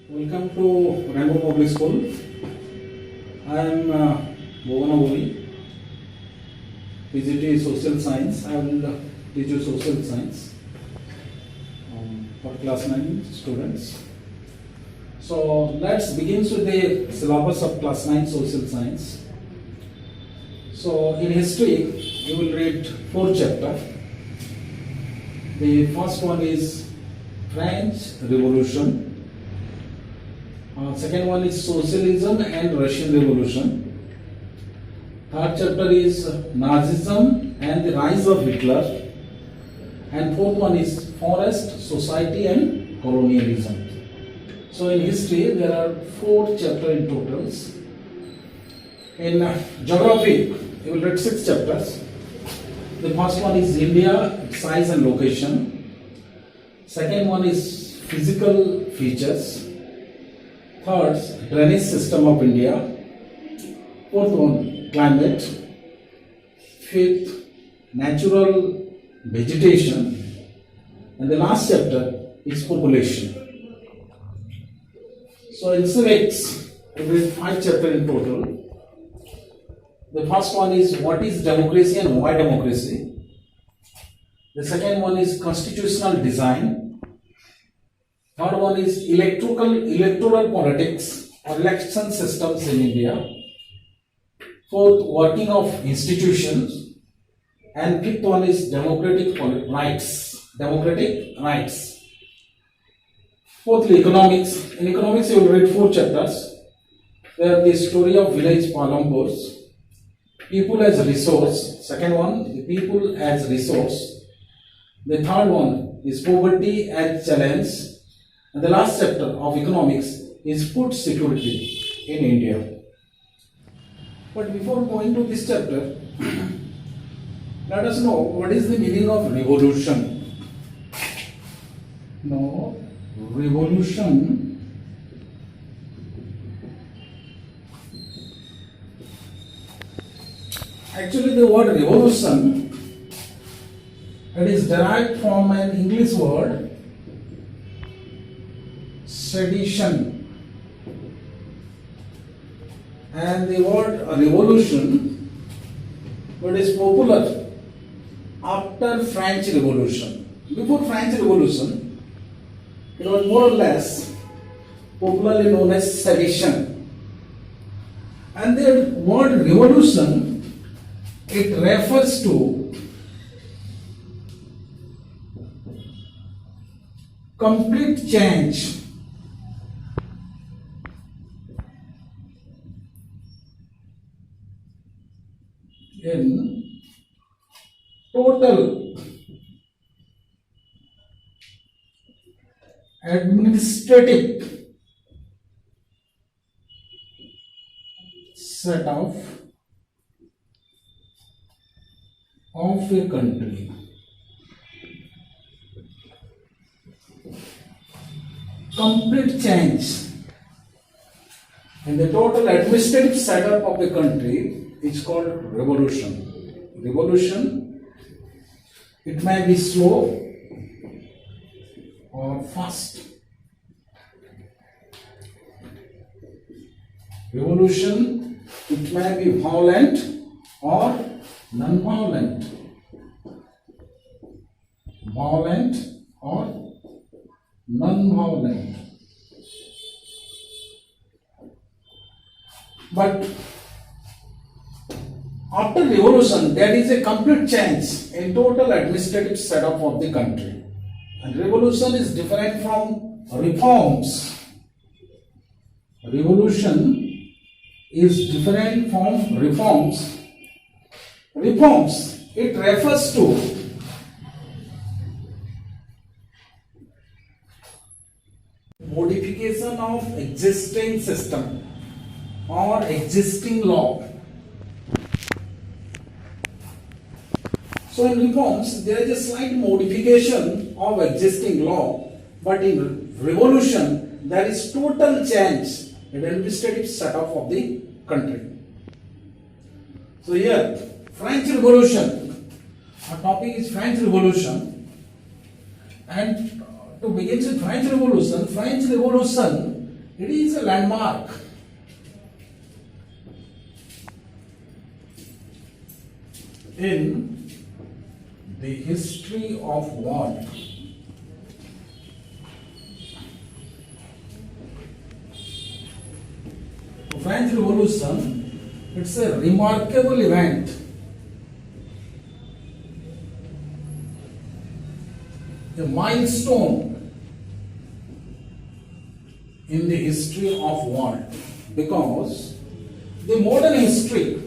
Welcome to Rainbow Public School. I am PGT Social Science. I will teach you Social Science for class 9 students. So let's begin with the syllabus of class 9 Social Science. So in history, you will read 4 chapters. The first one is French Revolution. Second one is Socialism and Russian Revolution. Third chapter is Nazism and the rise of Hitler. And fourth one is Forest Society and Colonialism. So in history there are 4 chapters in totals. In geography you will read 6 chapters. The first one is India, size and location. Second one is physical features. Third, drainage system of India. Fourth one, climate. Fifth, natural vegetation. And the last chapter is population. So in civics, we read 5 chapters in total. The first one is what is democracy and why democracy. The second one is constitutional design. Third one is electoral politics or election systems in India. Fourth, working of institutions. And fifth one is democratic rights. Fourthly, economics. In economics, you will read 4 chapters. There, the story of village Palampurs. People as resource. Second one, the people as resource. The third one is poverty as challenge. And the last chapter of economics is food security in India. But before going to this chapter, let us know what is the meaning of revolution. No, revolution actually the word revolution, it is derived from an English word sedition, and the word revolution, it is popular after French Revolution. Before French Revolution, it was more or less popularly known as sedition. And the word revolution, it refers to complete change in total administrative setup of a country. Complete change in the total administrative setup of the country is called revolution. Revolution, it may be slow or fast. Revolution, it may be violent or non-violent. Violent or non-violent. But after revolution, there is a complete change in total administrative setup of the country. And revolution is different from reforms. Revolution is different from reforms. Reforms, it refers to modification of existing system or existing law. So in reforms, there is a slight modification of existing law, but in revolution, there is total change in administrative setup of the country. So here, French Revolution, our topic is French Revolution, and to begin with French Revolution, it is a landmark. In the history of world. French Revolution, it's a remarkable event. A milestone in the history of world, because the modern history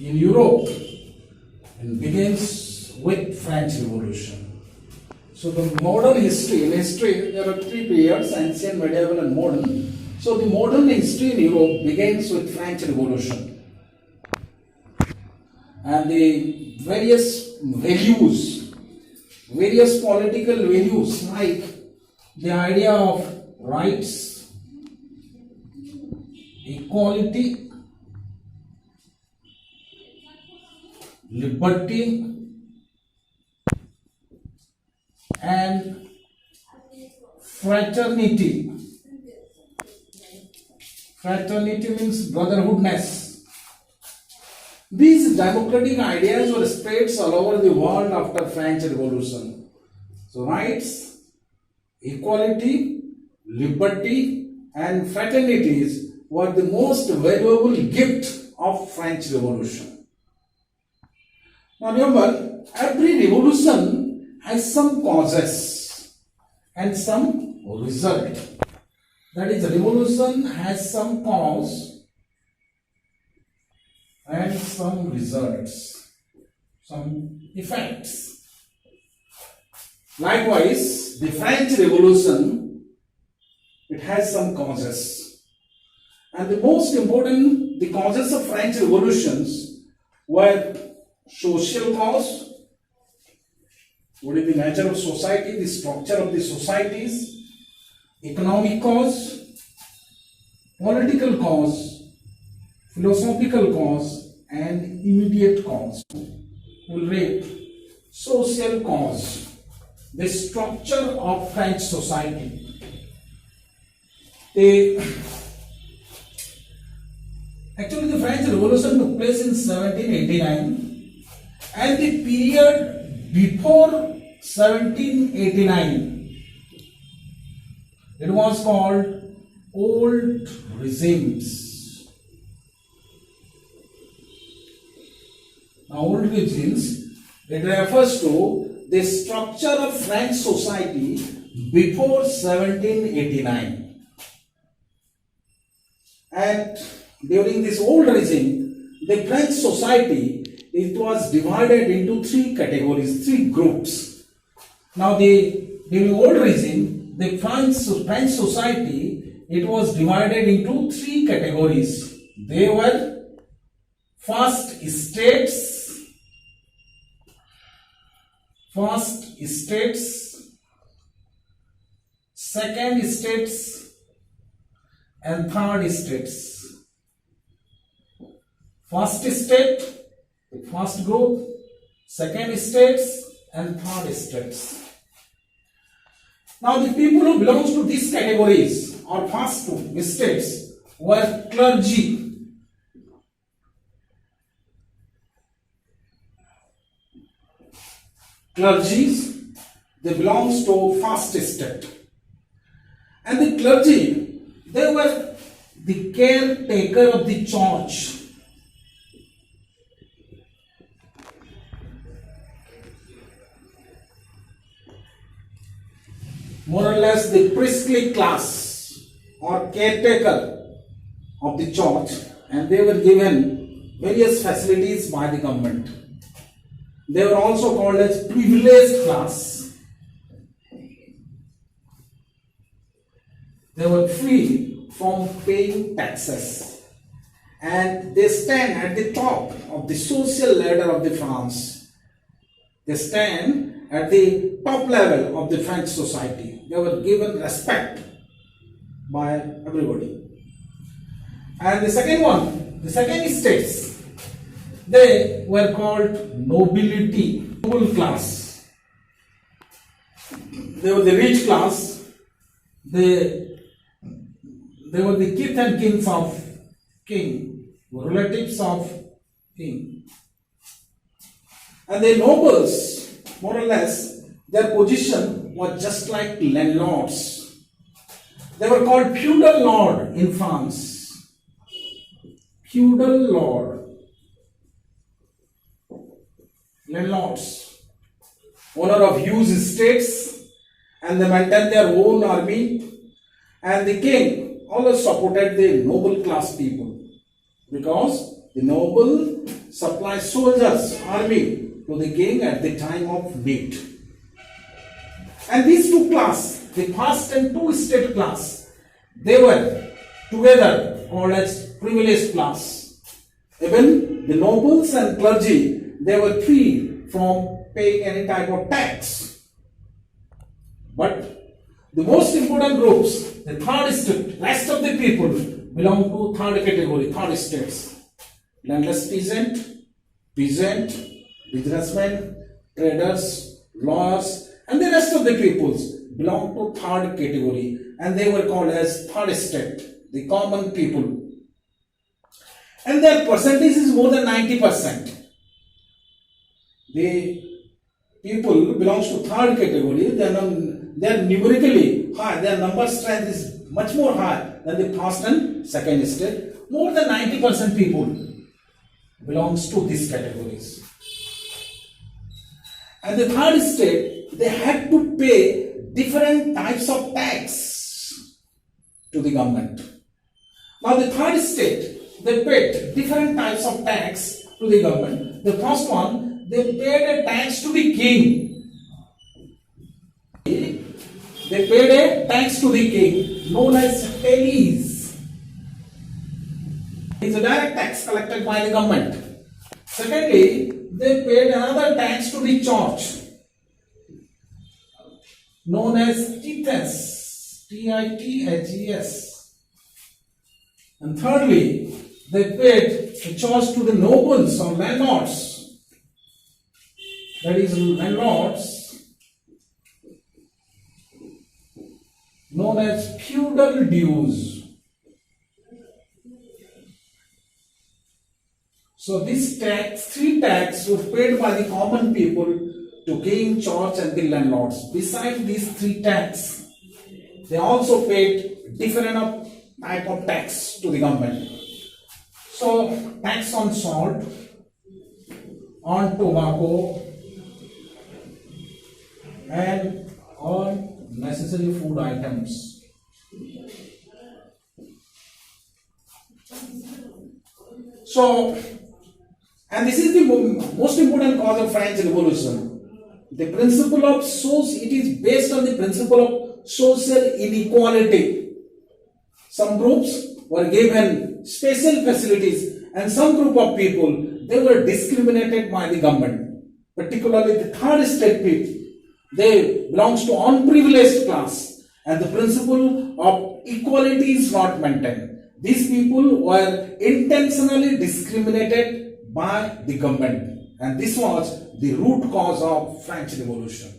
in Europe and begins with French Revolution. So the modern history, in history there are three periods, ancient, medieval and modern. So the modern history in Europe begins with French Revolution. And the various values, various political values like the idea of rights, equality, liberty and fraternity. Fraternity means brotherhoodness. These democratic ideas were spread all over the world after French Revolution. So rights, equality, liberty and fraternities were the most valuable gift of French Revolution. Now remember, every revolution has some causes and some result. That is, revolution has some cause and some results, some effects. Likewise, the French Revolution, it has some causes. And the most important, the causes of French revolutions were social cause, what is the nature of society, the structure of the societies, economic cause, political cause, philosophical cause, and immediate cause. We'll read social cause, the structure of French society. Actually, the French Revolution took place in 1789. And the period before 1789, it was called old regimes. Now, old regimes, it refers to the structure of French society before 1789. And during this old regime, the French society, it was divided into three categories, three groups. Now, during old regime, the French society, it was divided into three categories. They were first estates, second estates, and third estates. First estate, first group, second estates, and third estates. Now, the people who belongs to these categories or first two estates were clergy. Clergies, they belongs to first estate. And the clergy, they were the caretaker of the church. More or less the priestly class or caretaker of the church, and they were given various facilities by the government. They were also called as privileged class. They were free from paying taxes, and they stand at the top of the social ladder of the France. They stand at the top level of the French society. They were given respect by everybody. And the second states, they were called nobility, noble class. They were the rich class. They were the kith and kings of king, relatives of king. And the nobles, more or less, their position was just like landlords. They were called feudal lord in France. Feudal lord. Landlords. Owner of huge estates, and they maintained their own army. And the king always supported the noble class people, because the noble supplied soldiers, army to the king at the time of need. And these two classes, the first and two state class, they were together called as privileged class. Even the nobles and clergy, they were free from paying any type of tax. But the most important groups, the third state, rest of the people belong to third category, third states. Landless peasant, businessmen, traders, lawyers, and the rest of the peoples belong to third category, and they were called as third state, the common people. And their percentage is more than 90%. The people belongs to third category, they are numerically high, their number strength is much more high than the first and second state. More than 90% people belongs to these categories. And the third state, they had to pay different types of tax to the government. Now the third state, they paid different types of tax to the government. The first one, they paid a tax to the king. They paid a tax to the king known as taillis. It's a direct tax collected by the government. Secondly, they paid another tax to the church known as tithes, Tithes. And thirdly, they paid a charge to the nobles or landlords. That is, landlords known as feudal dues. So these three taxes were paid by the common people to king, church, and the landlords. Besides these three taxes, they also paid different type of tax to the government. So tax on salt, on tobacco, and on necessary food items. So, and this is the most important cause of French Revolution. The principle of it is based on the principle of social inequality. Some groups were given special facilities, and some group of people, they were discriminated by the government. Particularly the third state people, they belongs to unprivileged class, and the principle of equality is not maintained. These people were intentionally discriminated by the government, and this was the root cause of French Revolution.